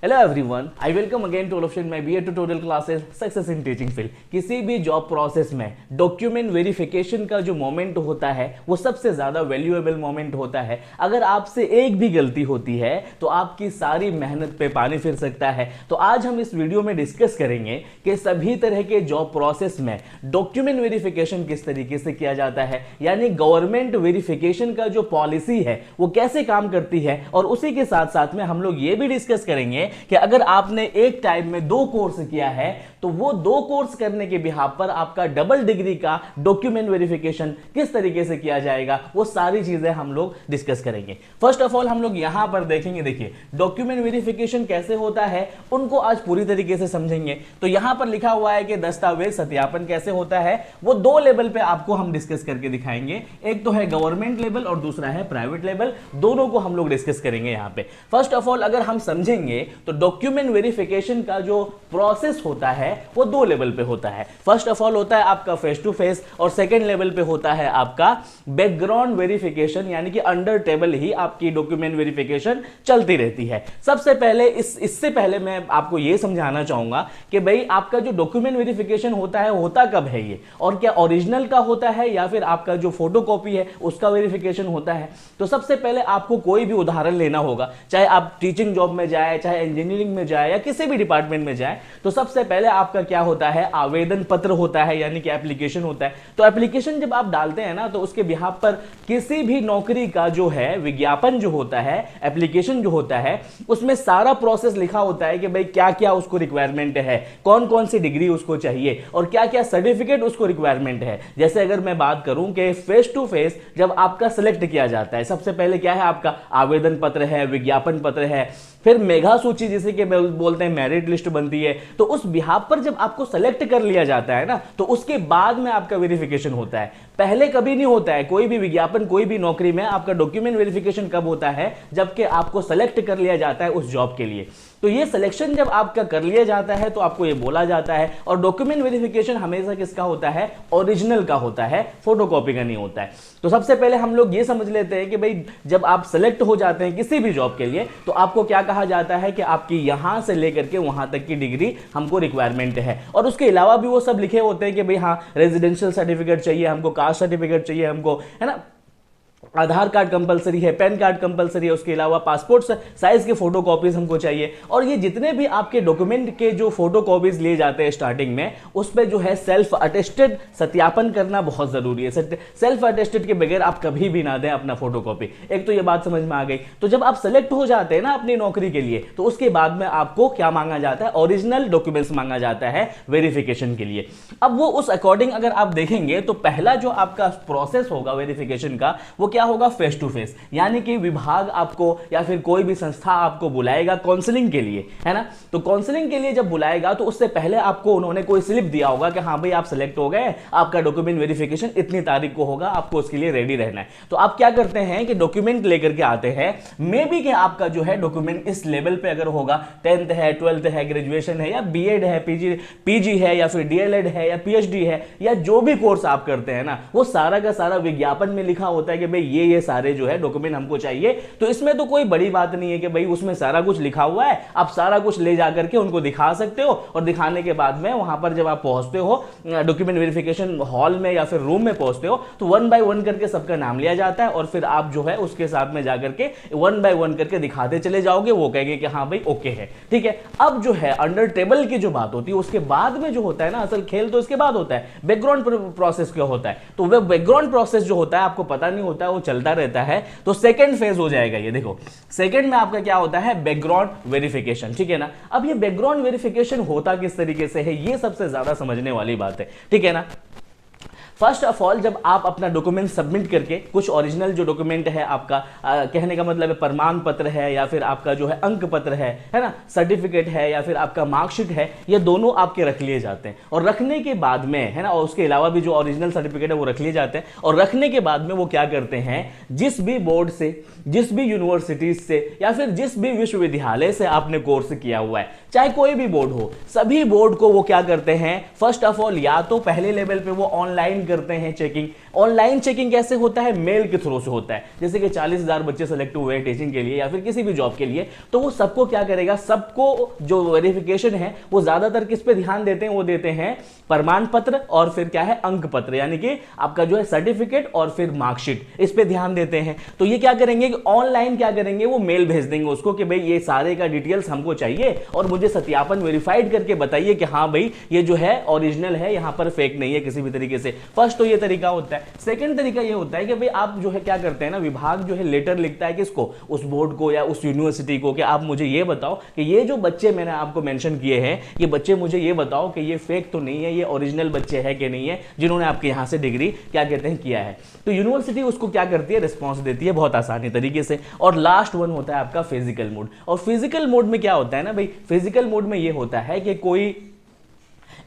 Hello everyone, I welcome again to all of my BA tutorial classes success in teaching field. किसी भी job process में document verification का जो moment होता है वो सबसे ज्यादा वैल्यूएबल मोमेंट होता है। अगर आपसे एक भी गलती होती है तो आपकी सारी मेहनत पे पानी फिर सकता है। तो आज हम इस वीडियो में डिस्कस करेंगे कि सभी तरह के जॉब प्रोसेस में डॉक्यूमेंट वेरिफिकेशन किस तरीके से किया जाता है, यानी गवर्नमेंट वेरिफिकेशन का जो पॉलिसी है वो कैसे काम करती है। और उसी के साथ साथ में हम लोग ये भी डिस्कस करेंगे कि अगर आपने एक टाइम में 2 कोर्स किया है तो वो 2 कोर्स करने के बिहाफ पर आपका डबल डिग्री का डॉक्यूमेंट वेरिफिकेशन किस तरीके से किया जाएगा, वो सारी चीजें हम लोग डिस्कस करेंगे। फर्स्ट ऑफ ऑल हम लोग यहां पर देखेंगे, देखिए डॉक्यूमेंट वेरिफिकेशन कैसे होता है उनको आज पूरी तरीके से समझेंगे। तो यहां पर लिखा हुआ है कि दस्तावेज सत्यापन कैसे होता है, वो 2 लेवल पे आपको हम डिस्कस करके दिखाएंगे। एक तो है गवर्नमेंट लेवल और दूसरा है प्राइवेट लेवल, दोनों को हम लोग डिस्कस करेंगे यहां पे। फर्स्ट ऑफ ऑल अगर हम समझेंगे तो डॉक्यूमेंट वेरिफिकेशन का जो प्रोसेस होता है वो 2 लेवल पे होता है। फर्स्ट ऑफ ऑल होता है आपका फेस टू फेस और सेकंड लेवल पे होता है आपका बैकग्राउंड वेरिफिकेशन, यानी कि अंडर टेबल ही आपकी डॉक्यूमेंट वेरिफिकेशन चलती रहती है। सबसे पहले इससे पहले मैं आपको यह समझाना चाहूंगा कि भाई आपका जो डॉक्यूमेंट वेरिफिकेशन होता है होता कब है ये, और क्या ओरिजिनल का होता है या फिर आपका जो फोटोकॉपी है उसका वेरिफिकेशन होता है। तो सबसे पहले आपको कोई भी उदाहरण लेना होगा, चाहे आप टीचिंग जॉब में जाए, चाहे इंजीनियरिंग में जाए या किसी भी डिपार्टमेंट में जाए। तो सबसे पहले आपका क्या होता है, आवेदन पत्र होता है, यानी कि एप्लीकेशन होता है। तो एप्लीकेशन जब आप डालते हैं ना तो उसके बिहाफ पर किसी भी नौकरी का जो है विज्ञापन जो होता है, एप्लीकेशन जो होता है, उसमें सारा प्रोसेस लिखा होता है कि भाई क्या क्या उसको रिक्वायरमेंट है, कौन कौन सी डिग्री उसको चाहिए और क्या क्या सर्टिफिकेट उसको रिक्वायरमेंट है। जैसे अगर मैं बात करूं कि फेस टू फेस जब आपका सिलेक्ट किया जाता है, सबसे पहले क्या है, आपका आवेदन पत्र है, विज्ञापन पत्र है, फिर मेगा सूची जिसे कि बोलते हैं मेरिट लिस्ट बनती है। तो उस बिहाफ पर जब आपको सेलेक्ट कर लिया जाता है ना तो उसके बाद में आपका वेरिफिकेशन होता है, पहले कभी नहीं होता है। कोई भी विज्ञापन, कोई भी नौकरी में आपका डॉक्यूमेंट वेरिफिकेशन कब होता है, जबकि आपको सेलेक्ट कर लिया जाता है उस जॉब के लिए। तो ये सिलेक्शन जब आपका कर लिया जाता है तो आपको ये बोला जाता है। और डॉक्यूमेंट वेरिफिकेशन हमेशा किसका होता है, ओरिजिनल का होता है, फोटोकॉपी का नहीं होता है। तो सबसे पहले हम लोग ये समझ लेते हैं कि भाई जब आप सेलेक्ट हो जाते हैं किसी भी जॉब के लिए तो आपको क्या कहा जाता है कि आपकी यहां से लेकर के वहां तक की डिग्री हमको रिक्वायरमेंट है। और उसके अलावा भी वो सब लिखे होते हैं कि भाई हाँ रेजिडेंशियल सर्टिफिकेट चाहिए हमको, कास्ट सर्टिफिकेट चाहिए हमको, है ना, आधार कार्ड कंपलसरी है, पैन कार्ड कंपलसरी है, उसके अलावा पासपोर्ट साइज के फोटो कॉपीज हमको चाहिए। और ये जितने भी आपके डॉक्यूमेंट के जो फोटो कॉपीज लिए जाते हैं स्टार्टिंग में, उस पर जो है सेल्फ अटेस्टेड सत्यापन करना बहुत जरूरी है। सेल्फ अटेस्टेड के बगैर आप कभी भी ना दें अपना फोटो कॉपी। एक तो ये बात समझ में आ गई। तो जब आप सेलेक्ट हो जाते हैं ना अपनी नौकरी के लिए तो उसके बाद में आपको क्या मांगा जाता है, ओरिजिनल डॉक्यूमेंट्स मांगा जाता है वेरिफिकेशन के लिए। अब वो उस अकॉर्डिंग अगर आप देखेंगे तो पहला जो आपका प्रोसेस होगा वेरिफिकेशन का वो क्या होगा, फेस टू फेस, यानी कि विभाग आपको या फिर कोई भी संस्था आपको बुलाएगा काउंसलिंग के लिए, है ना। तो काउंसलिंग के लिए जब बुलाएगा तो उससे पहले आपको उन्होंने कोई स्लिप दिया होगा कि हाँ भाई आप सेलेक्ट हो गए, आपका डॉक्यूमेंट वेरिफिकेशन इतनी तारीख को होगा, आपको उसके लिए रेडी रहना है। तो आप क्या करते हैं कि डॉक्यूमेंट लेकर के आते हैं। मे बी कि आपका जो है डॉक्यूमेंट इस लेवल पे अगर होगा, 10th है, 12th है, ग्रेजुएशन है या बीएड है, पीजी है या फिर डीएलएड है या पीएचडी है या जो भी कोर्स आप करते हैं ना, वो सारा का सारा विज्ञापन में लिखा होता है कि भाई ये सारे जो है डॉक्यूमेंट हमको चाहिए। तो इसमें तो कोई बड़ी बात नहीं है कि भाई उसमें सारा कुछ लिखा हुआ है, आप सारा कुछ ले जाकर के उनको दिखा सकते हो। और दिखाने के बाद में वहां पर जब आप पहुंचते हो डॉक्यूमेंट वेरिफिकेशन हॉल में या फिर रूम में पहुंचते हो तो 1 by 1 करके सबका नाम लिया जाता है और फिर आप जो है उसके साथ में जाकर के 1 by 1 करके दिखाते चले जाओगे। वो कहेंगे कि हाँ भाई ओके है, ठीक है। अब जो है अंडर टेबल की जो बात होती है उसके बाद में जो होता है ना, असल खेल तो इसके बाद होता है, बैकग्राउंड प्रोसेस क्या होता है। तो वह बैकग्राउंड प्रोसेस जो होता है आपको पता नहीं होता है, वो चलता रहता है। तो सेकंड फेज हो जाएगा ये, देखो सेकंड में आपका क्या होता है, बैकग्राउंड वेरिफिकेशन, ठीक है ना। अब ये बैकग्राउंड वेरिफिकेशन होता किस तरीके से है, ये सबसे ज्यादा समझने वाली बात है, ठीक है ना। फर्स्ट ऑफ ऑल जब आप अपना डॉक्यूमेंट सबमिट करके कुछ ओरिजिनल जो डॉक्यूमेंट है आपका, कहने का मतलब है प्रमाण पत्र है या फिर आपका जो है अंक पत्र है ना, सर्टिफिकेट है या फिर आपका मार्कशीट है, ये दोनों आपके रख लिए जाते हैं। और रखने के बाद में, है ना, और उसके अलावा भी जो ओरिजिनल सर्टिफिकेट है वो रख लिए जाते हैं। और रखने के बाद में वो क्या करते हैं, जिस भी बोर्ड से, जिस भी यूनिवर्सिटीज से या फिर जिस भी विश्वविद्यालय से आपने कोर्स किया हुआ है, चाहे कोई भी बोर्ड हो, सभी बोर्ड को वो क्या करते हैं, फर्स्ट ऑफ ऑल या तो पहले लेवल पे वो ऑनलाइन करते हैं चेकिंग। ऑनलाइन चेकिंग कैसे होता है, मेल के थ्रू से होता है। जैसे कि 40,000 बच्चे सेलेक्ट हुए हैं टीचिंग के लिए या फिर किसी भी जॉब के लिए, तो वो सबको क्या करेगा, सबको जो वेरिफिकेशन है वो ज्यादातर किस पे ध्यान देते हैं, वो देते हैं प्रमाण पत्र और फिर क्या है अंक पत्र, यानी कि आपका जो है सर्टिफिकेट और फिर मार्कशीट, इस पे ध्यान देते हैं। तो ये क्या करेंगे कि ऑनलाइन क्या करेंगे, वो मेल भेज देंगे उसको कि भाई ये सारे का डिटेल्स हमको चाहिए और मुझे सत्यापन वेरीफाइड करके बताइए कि हाँ भाई ये जो है ओरिजिनल है, यहां पर फेक नहीं है किसी भी तरीके से। फर्स्ट तो ये तरीका होता है। सेकंड तरीका ये होता है कि भाई आप जो है क्या करते हैं ना, विभाग जो है लेटर लिखता है किसको, उस बोर्ड को या उस यूनिवर्सिटी को, कि आप मुझे ये बताओ कि ये जो बच्चे मैंने आपको मेंशन किए हैं, ये बच्चे मुझे ये बताओ कि ये फेक तो नहीं है, ये ओरिजिनल बच्चे हैं कि नहीं है जिन्होंने आपके यहां से डिग्री क्या कहते हैं किया है। तो यूनिवर्सिटी उसको क्या करती है, रिस्पॉन्स देती है बहुत आसानी तरीके से। और लास्ट वन होता है आपका फिजिकल मोड। और फिजिकल मोड में क्या होता है ना भाई, फिजिकल मोड में ये होता है कि कोई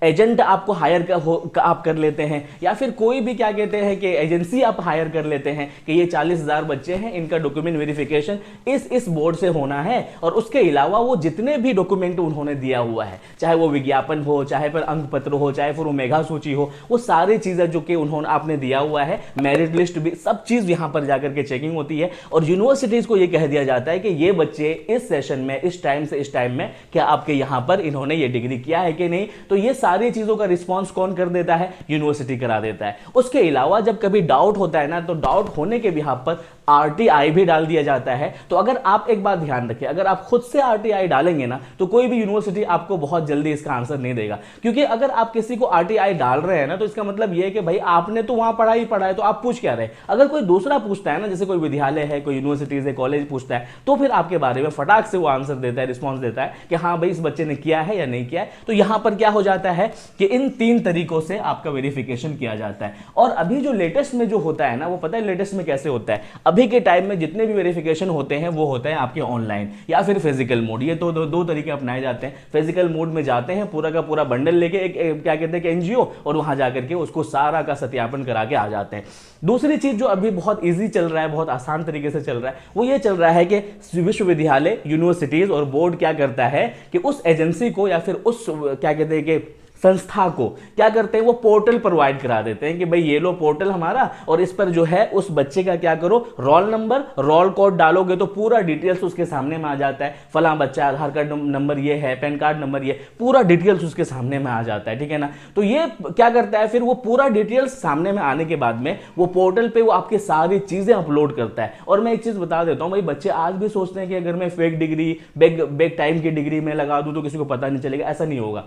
एजेंट आपको हायर आप कर लेते हैं, या फिर कोई भी क्या कहते हैं कि एजेंसी आप हायर कर लेते हैं कि ये 40,000 बच्चे हैं, इनका डॉक्यूमेंट वेरिफिकेशन इस बोर्ड से होना है। और उसके अलावा वो जितने भी डॉक्यूमेंट उन्होंने दिया हुआ है, चाहे वो विज्ञापन हो, चाहे फिर अंक पत्र हो, चाहे फिर वो मेगा सूची हो, वो सारी चीजें जो कि उन्होंने आपने दिया हुआ है, मेरिट लिस्ट भी, सब चीज यहां पर जाकर के चेकिंग होती है। और यूनिवर्सिटीज को ये कह दिया जाता है कि ये बच्चे इस सेशन में इस टाइम से इस टाइम में क्या आपके यहां पर इन्होंने ये डिग्री किया है कि नहीं। तो ये सारी चीजों का रिस्पांस कौन कर देता है, यूनिवर्सिटी करा देता है। उसके अलावा जब कभी डाउट होता है ना, तो डाउट होने के बिहाफ पर आरटीआई भी डाल दिया जाता है। तो अगर आप एक बात ध्यान रखें, अगर आप खुद से आरटीआई डालेंगे ना, तो कोई भी यूनिवर्सिटी आपको बहुत जल्दी इसका आंसर नहीं देगा। क्योंकि अगर आप किसी को आरटीआई डाल रहे हैं ना, तो इसका मतलब यह है कि भाई आपने तो वहां पढ़ा ही पढ़ा है, तो आप पूछ क्या रहे। अगर कोई दूसरा पूछता है ना, जैसे कोई विद्यालय है, कोई यूनिवर्सिटीज है, कॉलेज पूछता है, तो फिर आपके बारे में फटाक से वो आंसर देता है, रिस्पॉन्स देता है कि हाँ भाई इस बच्चे ने किया है या नहीं किया है। तो यहां पर क्या हो जाता है कि इन 3 तरीकों से आपका वेरिफिकेशन किया जाता है। और अभी जो लेटेस्ट में जो होता है ना, वो पता है लेटेस्ट में कैसे होता है, अभी के टाइम में जितने भी वेरिफिकेशन होते हैं वो होते हैं आपके ऑनलाइन या फिर फिजिकल मोड। ये तो दो तरीके अपनाए जाते हैं। फिजिकल मोड में जाते हैं, पूरा का पूरा बंडल लेके एक क्या कहते हैं कि एनजीओ, और वहां जाकर के उसको सारा का सत्यापन करा के आ जाते हैं। दूसरी चीज जो अभी बहुत इजी चल रहा है, बहुत आसान तरीके से चल रहा है, वो ये चल रहा है कि विश्वविद्यालय, यूनिवर्सिटीज और बोर्ड क्या करता है कि उस एजेंसी को या फिर उस क्या कहते हैं कि संस्था को क्या करते हैं, वो पोर्टल प्रोवाइड करा देते हैं कि भाई ये लो पोर्टल हमारा, और इस पर जो है उस बच्चे का क्या करो, रोल नंबर, रोल कोड डालोगे तो पूरा डिटेल्स उसके सामने में आ जाता है। फला बच्चा, आधार कार्ड नंबर ये है, पैन कार्ड नंबर ये, पूरा डिटेल्स उसके सामने में आ जाता है। ठीक है ना। तो ये क्या करता है, फिर वो पूरा डिटेल्स सामने में आने के बाद में वो पोर्टल पे वो आपकी सारी चीजें अपलोड करता है। और मैं एक चीज बता देता हूं भाई, बच्चे आज भी सोचते हैं कि अगर मैं फेक डिग्री, बेग टाइम की डिग्री में लगा दूं तो किसी को पता नहीं चलेगा। ऐसा नहीं होगा।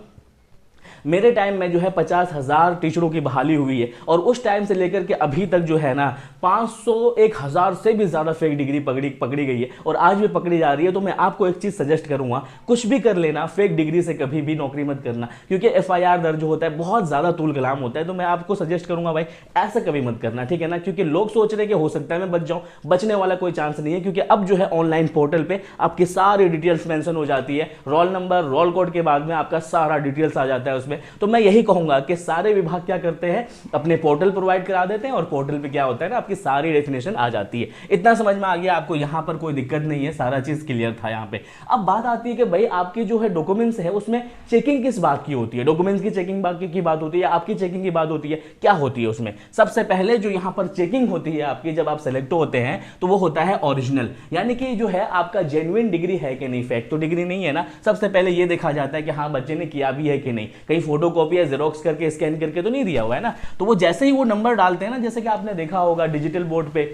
मेरे टाइम में जो है 50,000 टीचरों की बहाली हुई है, और उस टाइम से लेकर के अभी तक जो है ना 500 1000 से भी ज्यादा फेक डिग्री पकड़ी गई है, और आज भी पकड़ी जा रही है। तो मैं आपको एक चीज सजेस्ट करूंगा, कुछ भी कर लेना, फेक डिग्री से कभी भी नौकरी मत करना, क्योंकि एफआईआर दर्ज होता है, बहुत ज्यादा तूल कलाम होता है। तो मैं आपको सजेस्ट करूंगा भाई ऐसा कभी मत करना। ठीक है ना। क्योंकि लोग सोच रहे कि हो सकता है मैं बच जाऊं, बचने वाला कोई चांस नहीं है। क्योंकि अब जो है ऑनलाइन पोर्टल पे आपकी सारी डिटेल्स मेंशन हो जाती है, रोल नंबर, रोल कोड के बाद में आपका सारा डिटेल्स आ जाता है उसमें। तो मैं यही कहूंगा कि सारे विभाग क्या करते हैं, अपने पोर्टल प्रोवाइड करा देते हैं, और पोर्टल पे क्या होता है ना, आपकी सारी डेफिनेशन आ जाती है। इतना समझ में आ गया आपको, यहां पर कोई दिक्कत नहीं है, सारा चीज क्लियर था यहां पे। अब बात आती है कि भाई आपकी जो है डॉक्यूमेंट्स है, उसमें चेकिंग किस बात की होती है, डॉक्यूमेंट्स की चेकिंग की बात होती है या आपकी चेकिंग की बात होती है, क्या होती है उसमें। सबसे पहले जो यहां पर चेकिंग होती है आपकी, जब आप सेलेक्ट होते हैं, तो वो होता है ओरिजिनल, यानी कि जो है आपका जेन्युइन डिग्री है कि नहीं, फेक तो डिग्री नहीं है ना। सबसे पहले ये देखा जाता है कि हाँ बच्चे ने किया भी है कि नहीं, कहीं फोटो कॉपी या जेरोक्स करके स्कैन करके तो नहीं दिया हुआ है ना। तो वो जैसे ही वो नंबर डालते हैं ना, जैसे कि आपने देखा होगा डिजिटल बोर्ड पे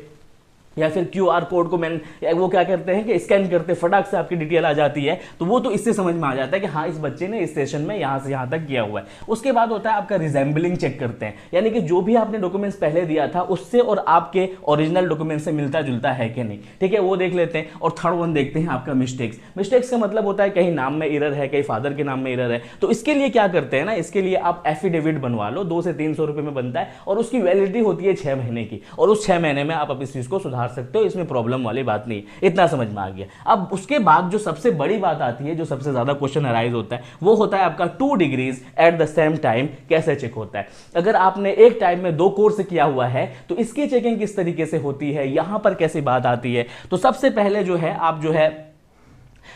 या फिर क्यूआर कोड को वो क्या करते हैं कि स्कैन करते, फटाक से आपकी डिटेल आ जाती है। तो वो तो इससे समझ में आ जाता है कि हाँ इस बच्चे ने इस सेशन में यहां से यहां तक किया हुआ है। उसके बाद होता है आपका रिजेंबलिंग चेक करते हैं, यानी कि जो भी आपने डॉक्यूमेंट्स पहले दिया था उससे और आपके ओरिजिनल डॉक्यूमेंट से मिलता जुलता है कि नहीं। ठीक है, वो देख लेते हैं। और थर्ड वन देखते हैं आपका मिस्टेक्स। मिस्टेक्स का मतलब होता है कहीं नाम में एरर है, कहीं फादर के नाम में एरर है। तो इसके लिए क्या करते हैं ना, इसके लिए आप एफिडेविट बनवा लो, 200 से 300 रुपए में बनता है, और उसकी वैलिडिटी होती है 6 महीने की, और उस 6 महीने में आप इस चीज को सुधार सकते हो, इसमें प्रॉब्लम वाली बात नहीं। इतना समझ में आ गया। अब उसके बाद जो सबसे बड़ी बात आती है, जो सबसे ज्यादा क्वेश्चन अराइज होता है, वो होता है आपका 2 degrees at the same time कैसे चेक होता है। अगर आपने एक टाइम में 2 कोर्स किया हुआ है तो इसकी चेकिंग किस तरीके से होती है, यहां पर कैसी बात आती है। तो सबसे पहले जो है आप जो है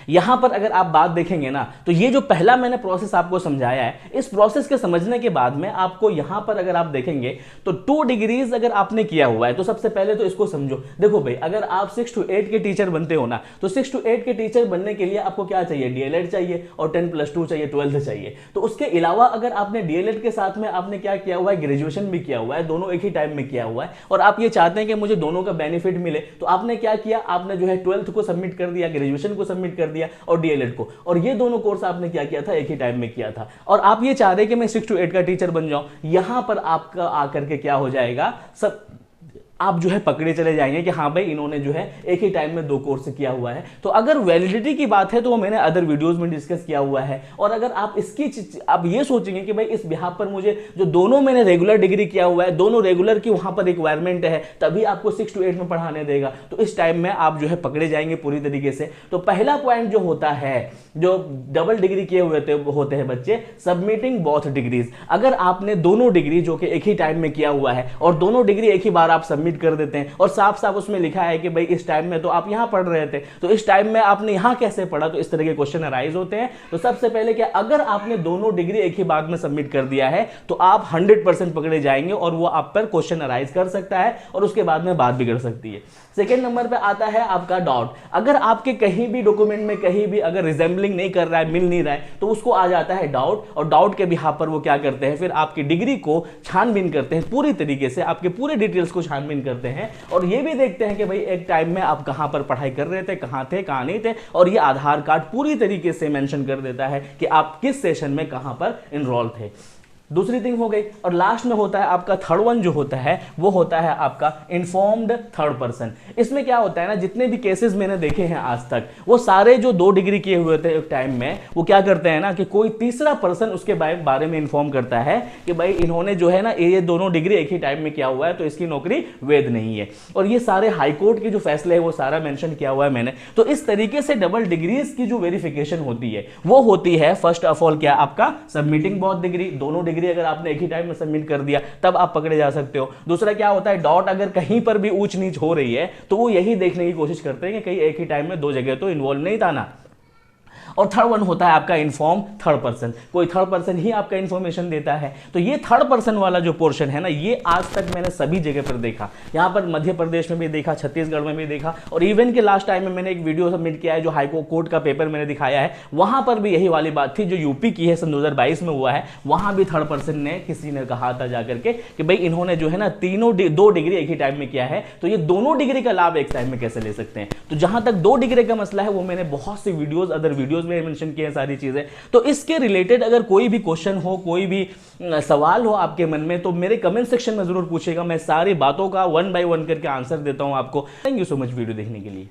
यहां पर अगर आप बात देखेंगे ना, तो ये जो पहला मैंने प्रोसेस आपको समझाया है, इस प्रोसेस के समझने के बाद में आपको यहां पर अगर आप देखेंगे तो 2 डिग्रीज अगर आपने किया हुआ है, तो सबसे पहले तो इसको समझो। देखो भाई, अगर आप 6 to 8 के टीचर बनते हो ना, तो 6 to 8 के टीचर बनने के लिए आपको क्या चाहिए, डीएलएड चाहिए और 10+2 चाहिए, 12th चाहिए। तो उसके अलावा अगर आपने डीएलएड के साथ में आपने क्या किया हुआ है, ग्रेजुएशन भी किया हुआ है, दोनों एक ही टाइम में किया हुआ है, और आप ये चाहते हैं कि मुझे दोनों का बेनिफिट मिले, तो आपने क्या किया, आपने जो है 12th को सबमिट कर दिया, ग्रेजुएशन को सबमिट कर दिया और डीएलएड को, और ये दोनों कोर्स आपने क्या किया था, एक ही टाइम में किया था। और आप ये चाह रहे हैं कि मैं 6 to 8 का टीचर बन जाऊं, यहां पर आपका आकर के क्या हो जाएगा, सब आप जो है पकड़े चले जाएंगे कि हाँ भाई इन्होंने जो है एक ही टाइम में 2 कोर्स किया हुआ है। तो अगर वैलिडिटी की बात है तो वो मैंने अदर वीडियोस में डिस्कस किया हुआ है। और अगर आप इसकी आप ये सोचेंगे कि भाई इस बिहाफ पर मुझे जो दोनों मैंने रेगुलर डिग्री किया हुआ है, दोनों रेगुलर की वहां पर रिक्वायरमेंट है, तभी आपको 6 to 8 में पढ़ाने देगा, तो इस टाइम में आप जो है पकड़े जाएंगे पूरी तरीके से। तो पहला पॉइंट जो होता है, जो डबल डिग्री किए हुए होते हैं बच्चे, सबमिटिंग बोथ डिग्रीज। अगर आपने दोनों डिग्री जो कि एक ही टाइम में किया हुआ है और दोनों डिग्री एक ही बार आप सबमिट कर देते हैं, और साफ साफ उसमें लिखा है कि भाई इस टाइम में तो आप यहां पढ़ रहे थे, तो इस टाइम में आपने यहां कैसे पढ़ा, तो इस तरह के क्वेश्चन अराइज होते हैं। तो सबसे पहले क्या, अगर आपने दोनों डिग्री एक ही बार में सबमिट कर दिया है तो आप 100% पकड़े जाएंगे और वो आप पर क्वेश्चन अराइज कर सकता है और उसके बाद में बात बिगड़ सकती है। सेकेंड नंबर पे आता है आपका डाउट। अगर आपके कहीं भी डॉक्यूमेंट में कहीं भी अगर रिजेंबलिंग नहीं कर रहा है, मिल नहीं रहा है, तो उसको आ जाता है डाउट, और डाउट के बिहाफ पर वो क्या करते हैं, फिर आपकी डिग्री को छानबीन करते हैं, पूरी तरीके से आपके पूरे डिटेल्स को छानबीन करते हैं, और ये भी देखते हैं कि भाई एक टाइम में आप कहां पर पढ़ाई कर रहे थे, कहां थे, कहां नहीं थे, और ये आधार कार्ड पूरी तरीके से मेंशन कर देता है कि आप किस सेशन में कहां पर इनरोल थे। दूसरी थिंग हो गई। और लास्ट में होता है आपका थर्ड वन जो होता है, वो होता है आपका इन्फॉर्म्ड थर्ड पर्सन। इसमें क्या होता है ना, जितने भी केसेस मैंने देखे हैं आज तक, वो सारे जो 2 डिग्री किए हुए थे एक टाइम में, वो क्या करते हैं ना कि कोई तीसरा पर्सन उसके बारे में इन्फॉर्म करता है कि भाई इन्होंने जो है ना ये दोनों डिग्री एक ही टाइम में किया हुआ है, तो इसकी नौकरी वैध नहीं है। और ये सारे हाईकोर्ट के जो फैसले है वो सारा मेंशन किया हुआ है मैंने। तो इस तरीके से डबल डिग्रीज की जो वेरिफिकेशन होती है वो होती है फर्स्ट ऑफ ऑल क्या, आपका सबमिटिंग बोथ डिग्री, दोनों डिग्री अगर आपने एक ही टाइम में सबमिट कर दिया तब आप पकड़े जा सकते हो। दूसरा क्या होता है, डॉट अगर कहीं पर भी ऊंच नीच हो रही है तो वो यही देखने की कोशिश करते हैं कि कहीं एक ही टाइम में 2 जगह तो इन्वॉल्व नहीं था ना। और थर्ड वन होता है आपका इन्फॉर्म थर्ड पर्सन, कोई थर्ड पर्सन ही आपका इन्फॉर्मेशन देता है। तो ये थर्ड पर्सन वाला जो पोर्शन है ना, ये आज तक मैंने सभी जगह पर देखा, यहाँ पर मध्य प्रदेश में भी देखा, छत्तीसगढ़ में भी देखा, और इवन के लास्ट टाइम में मैंने एक वीडियो सबमिट किया है जो हाई कोर्ट का पेपर मैंने दिखाया है, वहां पर भी यही वाली बात थी जो यूपी की है, सन 2022 में हुआ है। वहां भी थर्ड पर्सन ने किसी ने कहा था जाकर के कि भाई इन्होंने जो है ना 2 डिग्री एक ही टाइम में किया है, तो ये दोनों डिग्री का लाभ एक टाइम में कैसे ले सकते हैं। तो जहां तक 2 डिग्री का मसला है वो मैंने बहुत सी वीडियोस, अदर वीडियोस में मेंशन किए सारी चीजें। तो इसके रिलेटेड अगर कोई भी क्वेश्चन हो, कोई भी सवाल हो आपके मन में, तो मेरे कमेंट सेक्शन में जरूर पूछेगा। मैं सारी बातों का 1 by 1 करके आंसर देता हूं आपको। Thank you so much video देखने के लिए।